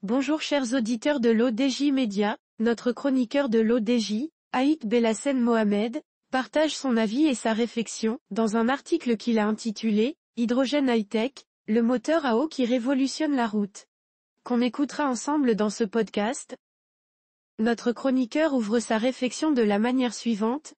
Bonjour chers auditeurs de l'ODJ Média, notre chroniqueur de l'ODJ, Aït Belhassen Mohamed, partage son avis et sa réflexion, dans un article qu'il a intitulé « Hydrogène high-tech, le moteur à eau qui révolutionne la route », qu'on écoutera ensemble dans ce podcast. Notre chroniqueur ouvre sa réflexion de la manière suivante.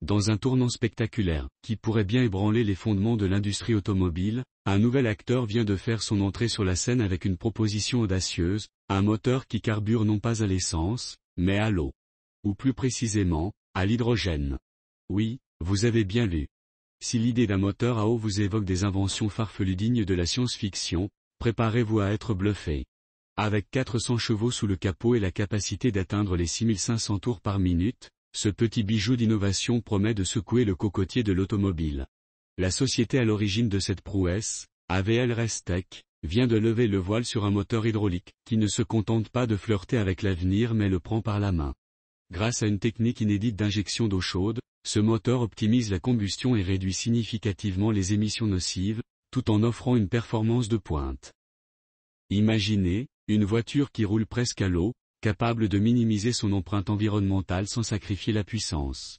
Dans un tournant spectaculaire, qui pourrait bien ébranler les fondements de l'industrie automobile, un nouvel acteur vient de faire son entrée sur la scène avec une proposition audacieuse, un moteur qui carbure non pas à l'essence, mais à l'eau. Ou plus précisément, à l'hydrogène. Oui, vous avez bien lu. Si l'idée d'un moteur à eau vous évoque des inventions farfelues dignes de la science-fiction, préparez-vous à être bluffé. Avec 400 chevaux sous le capot et la capacité d'atteindre les 6500 tours par minute, ce petit bijou d'innovation promet de secouer le cocotier de l'automobile. La société à l'origine de cette prouesse, AVL Restec, vient de lever le voile sur un moteur hydraulique, qui ne se contente pas de flirter avec l'avenir mais le prend par la main. Grâce à une technique inédite d'injection d'eau chaude, ce moteur optimise la combustion et réduit significativement les émissions nocives, tout en offrant une performance de pointe. Imaginez, une voiture qui roule presque à l'eau, capable de minimiser son empreinte environnementale sans sacrifier la puissance.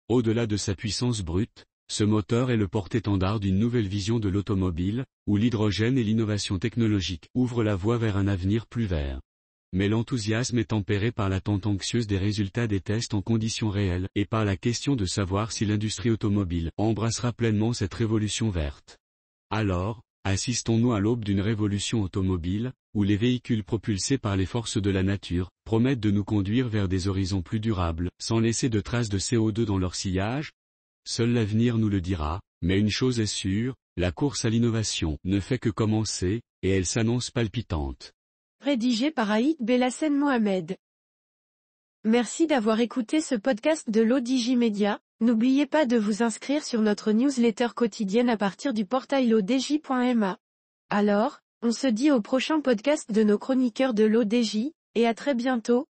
Au-delà de sa puissance brute, ce moteur est le porte-étendard d'une nouvelle vision de l'automobile, où l'hydrogène et l'innovation technologique ouvrent la voie vers un avenir plus vert. Mais l'enthousiasme est tempéré par l'attente anxieuse des résultats des tests en conditions réelles et par la question de savoir si l'industrie automobile embrassera pleinement cette révolution verte. Alors, assistons-nous à l'aube d'une révolution automobile, où les véhicules propulsés par les forces de la nature promettent de nous conduire vers des horizons plus durables, sans laisser de traces de CO2 dans leur sillage? Seul l'avenir nous le dira, mais une chose est sûre, la course à l'innovation ne fait que commencer, et elle s'annonce palpitante. Rédigé par Aït Belhassen Mohamed. Merci d'avoir écouté ce podcast de l'ODJ Média. N'oubliez pas de vous inscrire sur notre newsletter quotidienne à partir du portail odj.ma. Alors, on se dit au prochain podcast de nos chroniqueurs de l'ODJ, et à très bientôt.